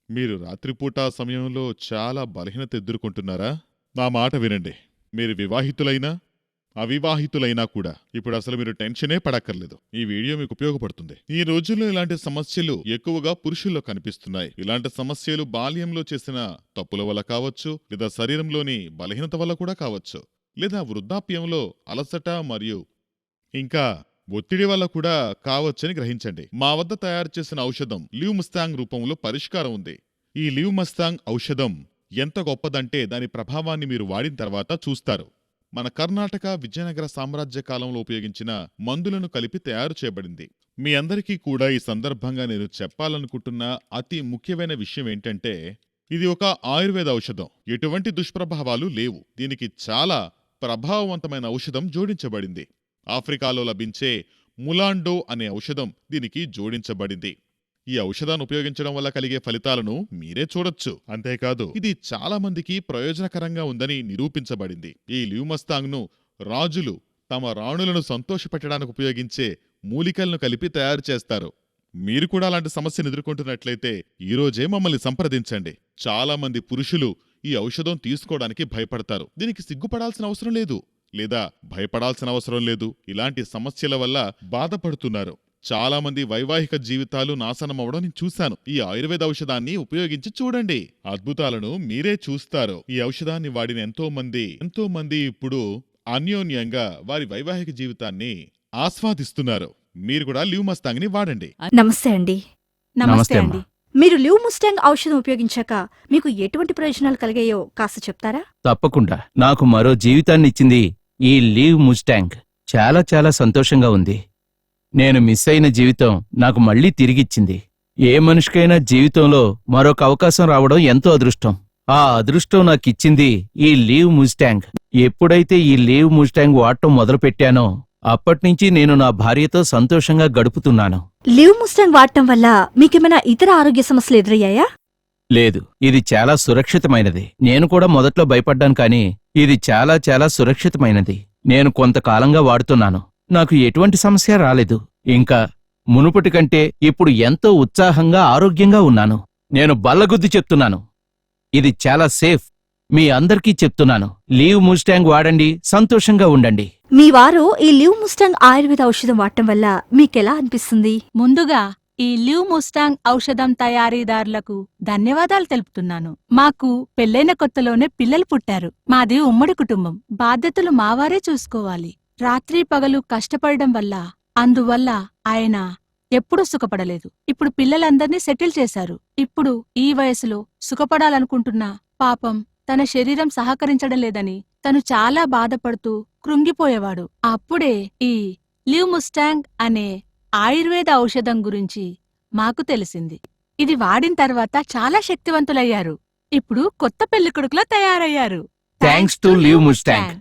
మీరు రాత్రిపూట సమయంలో చాలా బలహీనత ఎదుర్కొంటున్నారా? నా మాట వినండి. మీరు వివాహితులైనా, అవివాహితులైనా కూడా ఇప్పుడు అసలు మీరు టెన్షనే పడక్కర్లేదు. ఈ వీడియో మీకు ఉపయోగపడుతుంది. ఈ రోజుల్లో ఇలాంటి సమస్యలు ఎక్కువగా పురుషుల్లో కనిపిస్తున్నాయి. ఇలాంటి సమస్యలు బాల్యంలో చేసిన తప్పుల వల్ల కావచ్చు, లేదా శరీరంలోని బలహీనత వల్ల కూడా కావచ్చు, లేదా వృద్ధాప్యంలో అలసట మరియు ఇంకా ఒత్తిడి వల్ల కూడా కావచ్చని గ్రహించండి. మా వద్ద తయారు చేసిన ఔషధం లివ్ ముస్తాంగ్ రూపంలో పరిష్కారం ఉంది. ఈ లివ్ ముస్తాంగ్ ఔషధం ఎంత గొప్పదంటే దాని ప్రభావాన్ని మీరు వాడిన తర్వాత చూస్తారు. మన కర్ణాటక విజయనగర సామ్రాజ్య కాలంలో ఉపయోగించిన మందులను కలిపి తయారు చేయబడింది. మీ అందరికీ కూడా ఈ సందర్భంగా నేను చెప్పాలనుకుంటున్న అతి ముఖ్యమైన విషయం ఏంటంటే, ఇది ఒక ఆయుర్వేద ఔషధం. ఎటువంటి దుష్ప్రభావాలు లేవు. దీనికి చాలా ప్రభావవంతమైన ఔషధం జోడించబడింది. ఆఫ్రికాలో లభించే ములాండో అనే ఔషధం దీనికి జోడించబడింది. ఈ ఔషధాన్ని ఉపయోగించడం వల్ల కలిగే ఫలితాలను మీరే చూడొచ్చు. అంతేకాదు ఇది చాలా మందికి ప్రయోజనకరంగా ఉందని నిరూపించబడింది. ఈ లివ్ ముస్తాంగ్ ను రాజులు తమ రాణులను సంతోషపెట్టడానికి ఉపయోగించే మూలికలను కలిపి తయారు చేస్తారు. మీరు కూడా అలాంటి సమస్యను ఎదుర్కొంటున్నట్లయితే ఈరోజే మమ్మల్ని సంప్రదించండి. చాలా మంది పురుషులు ఈ ఔషధం తీసుకోవడానికి భయపడతారు. దీనికి సిగ్గుపడాల్సిన అవసరం లేదు, లేదా భయపడాల్సిన అవసరం లేదు. ఇలాంటి సమస్యల వల్ల బాధపడుతున్నారు. చాలా మంది వైవాహిక జీవితాలు నాశనమవడం నేను చూశాను. ఈ ఆయుర్వేద ఔషధాన్ని ఉపయోగించి చూడండి, అద్భుతాలను మీరే చూస్తారు. ఈ ఔషధాన్ని వాడిన ఎంతో మంది ఇప్పుడు అన్యోన్యంగా వారి వైవాహిక జీవితాన్ని ఆస్వాదిస్తున్నారు. మీరు కూడా లివ్ ముస్తాంగ్ ని వాడండి. నమస్తే అండి. నమస్తే అమ్మా. మీరు లివ్ ముస్తాంగ్ ఔషధం ఉపయోగించాక మీకు ఎటువంటి ప్రయోజనాలు కలిగాయో కాస్త చెప్తారా? తప్పకుండా. నాకు మరో జీవితాన్ని ఇచ్చింది ఈ లీవ్ ముస్టాంగ్. చాలా చాలా సంతోషంగా ఉంది. నేను మిస్ అయిన జీవితం నాకు మళ్లీ తిరిగిచ్చింది. ఏ మనిషికైనా జీవితంలో మరొక అవకాశం రావడం ఎంతో అదృష్టం. ఆ అదృష్టం నాకిచ్చింది ఈ లీవ్ ముస్టాంగ్. ఎప్పుడైతే ఈ లీవ్ ముస్టాంగ్ వాడటం మొదలుపెట్టానో అప్పట్నుంచి నేను నా భార్యతో సంతోషంగా గడుపుతున్నాను. లివ్ ముస్తాంగ్ వాడటం వల్ల మీకేమైనా ఇతర ఆరోగ్య సమస్యలు ఎదురయ్యాయా? లేదు, ఇది చాలా సురక్షితమైనది. నేను కూడా మొదట్లో భయపడ్డాను, కానీ ఇది చాలా చాలా సురక్షితమైనది. నేను కొంతకాలంగా వాడుతున్నాను. నాకు ఎటువంటి సమస్య రాలేదు. ఇంకా మునుపటి కంటే ఇప్పుడు ఎంతో ఉత్సాహంగా ఆరోగ్యంగా ఉన్నాను. నేను బల్లగుద్ది చెప్తున్నాను, ఇది చాలా సేఫ్. మీ అందరికీ చెప్తున్నాను, లీవ్ ముస్టాంగ్ వాడండి, సంతోషంగా ఉండండి. మీ వారు ఈ లివ్ ముస్తాంగ్ ఆయుర్వేద ఔషధం వాడటం వల్ల మీకెలా అనిపిస్తుంది? ముందుగా ఈ లివ్ ముస్తాంగ్ ఔషధం తయారీదారులకు ధన్యవాదాలు తెలుపుతున్నాను. మాకు పెళ్లైన కొత్తలోనే పిల్లలు పుట్టారు. మాది ఉమ్మడి కుటుంబం. బాధ్యతలు మావారే చూసుకోవాలి. రాత్రి పగలు కష్టపడడం వల్ల అందువల్ల ఆయన ఎప్పుడూ సుఖపడలేదు. ఇప్పుడు పిల్లలందర్నీ సెటిల్ చేశారు. ఇప్పుడు ఈ వయసులో సుఖపడాలనుకుంటున్నా పాపం తన శరీరం సహకరించడం లేదని తను చాలా బాధపడుతూ కృంగిపోయేవాడు. అప్పుడే ఈ లివ్ ముస్టాంగ్ అనే ఆయుర్వేద ఔషధం గురించి మాకు తెలిసింది. ఇది వాడిన తర్వాత చాలా శక్తివంతులయ్యారు. ఇప్పుడు కొత్త పెళ్లికొడుకులా తయారయ్యారు. Thanks to live Mustang.